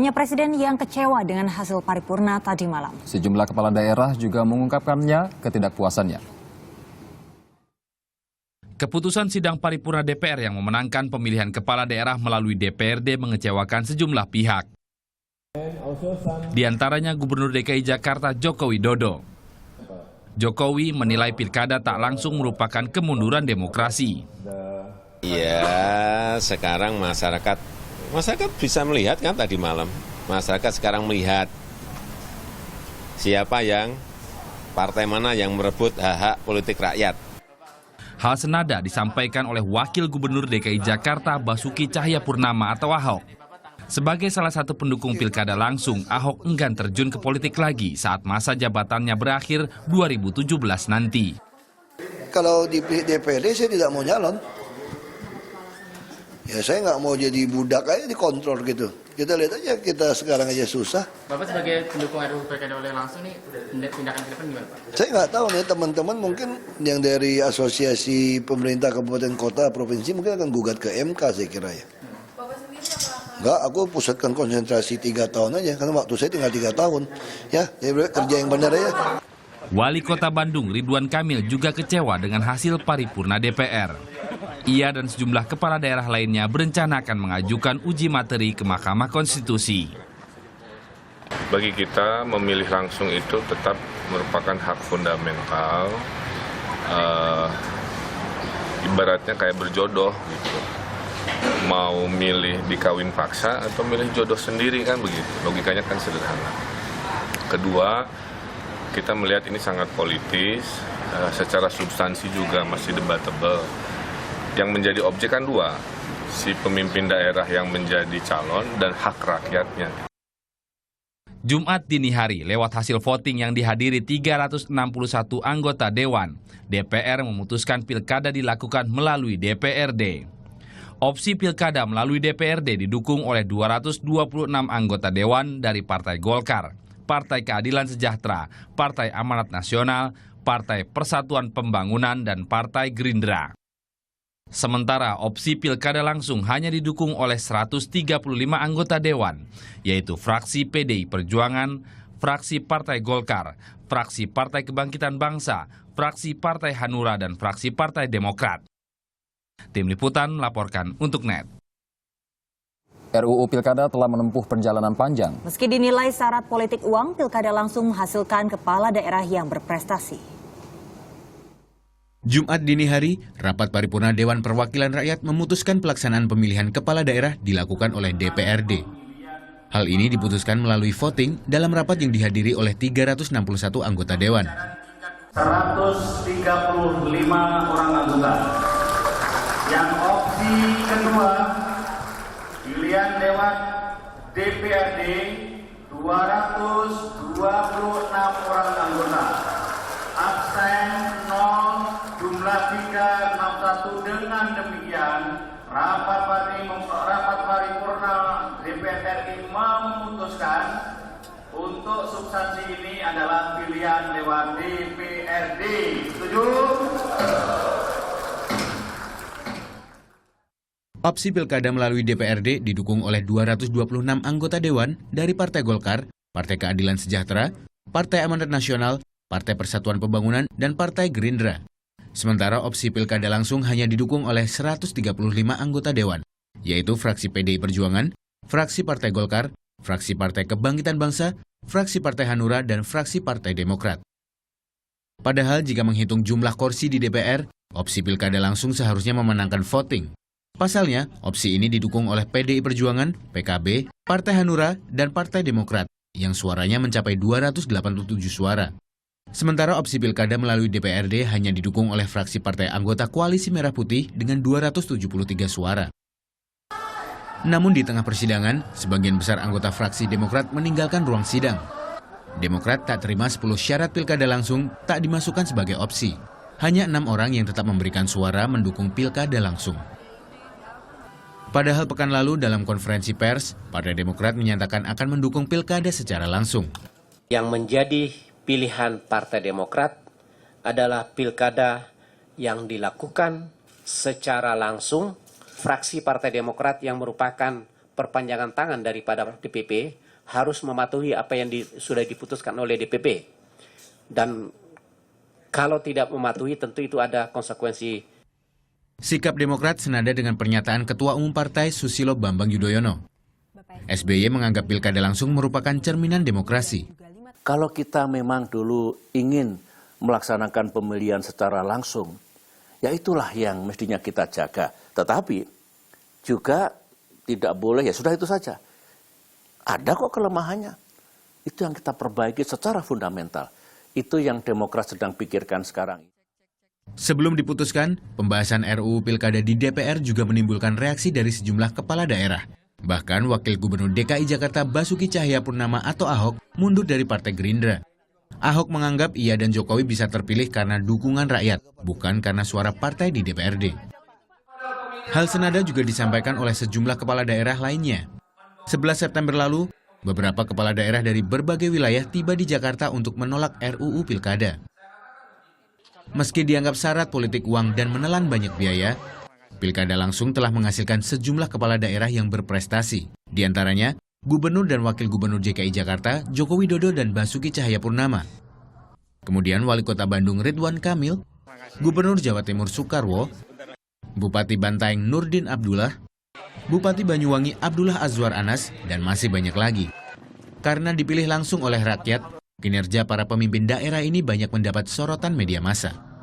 Banyak presiden yang kecewa dengan hasil paripurna tadi malam. Sejumlah kepala daerah juga mengungkapkannya ketidakpuasannya. Keputusan sidang paripurna DPR yang memenangkan pemilihan kepala daerah melalui DPRD mengecewakan sejumlah pihak. Di antaranya Gubernur DKI Jakarta Joko Widodo. Jokowi menilai pilkada tak langsung merupakan kemunduran demokrasi. Ya, sekarang masyarakat bisa melihat kan tadi malam. Masyarakat sekarang melihat siapa yang, partai mana yang merebut hak-hak politik rakyat. Hal senada disampaikan oleh Wakil Gubernur DKI Jakarta Basuki Cahayapurnama atau Ahok. Sebagai salah satu pendukung pilkada langsung, Ahok enggan terjun ke politik lagi saat masa jabatannya berakhir 2017 nanti. Kalau di DPRD saya tidak mau nyalon. Ya saya nggak mau jadi budak aja dikontrol gitu. Kita lihat aja, kita sekarang aja susah. Bapak sebagai pendukung RUU pilkada oleh langsung nih, tindakan ke depan gimana Pak? Saya nggak tahu nih teman-teman mungkin yang dari asosiasi pemerintah kabupaten kota provinsi mungkin akan gugat ke MK saya kira ya. Enggak, aku pusatkan konsentrasi 3 tahun aja karena waktu saya tinggal 3 tahun. Ya, jadi kerja yang benar ya. Wali Kota Bandung Ridwan Kamil juga kecewa dengan hasil paripurna DPR. Ia dan sejumlah kepala daerah lainnya berencana akan mengajukan uji materi ke Mahkamah Konstitusi. Bagi kita, memilih langsung itu tetap merupakan hak fundamental, ibaratnya kayak berjodoh gitu. Mau milih dikawin paksa atau milih jodoh sendiri kan begitu, logikanya kan sederhana. Kedua, kita melihat ini sangat politis, secara substansi juga masih debatable. Yang menjadi objek kan dua, si pemimpin daerah yang menjadi calon dan hak rakyatnya. Jumat dini hari, lewat hasil voting yang dihadiri 361 anggota Dewan, DPR memutuskan pilkada dilakukan melalui DPRD. Opsi pilkada melalui DPRD didukung oleh 226 anggota Dewan dari Partai Golkar, Partai Keadilan Sejahtera, Partai Amanat Nasional, Partai Persatuan Pembangunan, dan Partai Gerindra. Sementara opsi pilkada langsung hanya didukung oleh 135 anggota Dewan, yaitu fraksi PDI Perjuangan, fraksi Partai Golkar, fraksi Partai Kebangkitan Bangsa, fraksi Partai Hanura, dan fraksi Partai Demokrat. Tim Liputan melaporkan untuk NET. RUU Pilkada telah menempuh perjalanan panjang. Meski dinilai syarat politik uang, pilkada langsung menghasilkan kepala daerah yang berprestasi. Jumat dini hari, rapat paripurna Dewan Perwakilan Rakyat memutuskan pelaksanaan pemilihan kepala daerah dilakukan oleh DPRD. Hal ini diputuskan melalui voting dalam rapat yang dihadiri oleh 361 anggota Dewan. 135 orang anggota. Yang opsi kedua, pilihan Dewan DPRD 226 orang anggota. Absen 0, jumlah 361. Dengan demikian, rapat paripurna DPR RI memutuskan untuk substansi ini adalah pilihan Dewan DPRD. Setuju? Opsi pilkada melalui DPRD didukung oleh 226 anggota Dewan dari Partai Golkar, Partai Keadilan Sejahtera, Partai Amanat Nasional, Partai Persatuan Pembangunan, dan Partai Gerindra. Sementara opsi pilkada langsung hanya didukung oleh 135 anggota Dewan, yaitu fraksi PDI Perjuangan, fraksi Partai Golkar, fraksi Partai Kebangkitan Bangsa, fraksi Partai Hanura, dan fraksi Partai Demokrat. Padahal jika menghitung jumlah kursi di DPR, opsi pilkada langsung seharusnya memenangkan voting. Pasalnya, opsi ini didukung oleh PDI Perjuangan, PKB, Partai Hanura, dan Partai Demokrat, yang suaranya mencapai 287 suara. Sementara opsi pilkada melalui DPRD hanya didukung oleh fraksi partai anggota Koalisi Merah Putih dengan 273 suara. Namun di tengah persidangan, sebagian besar anggota fraksi Demokrat meninggalkan ruang sidang. Demokrat tak terima 10 syarat pilkada langsung tak dimasukkan sebagai opsi. Hanya 6 orang yang tetap memberikan suara mendukung pilkada langsung. Padahal pekan lalu dalam konferensi pers, Partai Demokrat menyatakan akan mendukung pilkada secara langsung. Yang menjadi pilihan Partai Demokrat adalah pilkada yang dilakukan secara langsung. Fraksi Partai Demokrat yang merupakan perpanjangan tangan daripada DPP harus mematuhi apa yang sudah diputuskan oleh DPP. Dan kalau tidak mematuhi tentu itu ada konsekuensi. Sikap Demokrat senada dengan pernyataan Ketua Umum Partai Susilo Bambang Yudhoyono. SBY menganggap pilkada langsung merupakan cerminan demokrasi. Kalau kita memang dulu ingin melaksanakan pemilihan secara langsung, ya itulah yang mestinya kita jaga. Tetapi juga tidak boleh, ya sudah itu saja. Ada kok kelemahannya. Itu yang kita perbaiki secara fundamental. Itu yang Demokrat sedang pikirkan sekarang. Sebelum diputuskan, pembahasan RUU Pilkada di DPR juga menimbulkan reaksi dari sejumlah kepala daerah. Bahkan Wakil Gubernur DKI Jakarta Basuki Cahayapurnama atau Ahok mundur dari Partai Gerindra. Ahok menganggap ia dan Jokowi bisa terpilih karena dukungan rakyat, bukan karena suara partai di DPRD. Hal senada juga disampaikan oleh sejumlah kepala daerah lainnya. 11 September lalu, beberapa kepala daerah dari berbagai wilayah tiba di Jakarta untuk menolak RUU Pilkada. Meski dianggap syarat politik uang dan menelan banyak biaya, Pilkada langsung telah menghasilkan sejumlah kepala daerah yang berprestasi. Di antaranya, Gubernur dan Wakil Gubernur DKI Jakarta, Joko Widodo dan Basuki Cahayapurnama. Kemudian Wali Kota Bandung Ridwan Kamil, Gubernur Jawa Timur Soekarwo, Bupati Bantaeng Nurdin Abdullah, Bupati Banyuwangi Abdullah Azwar Anas, dan masih banyak lagi. Karena dipilih langsung oleh rakyat, kinerja para pemimpin daerah ini banyak mendapat sorotan media massa.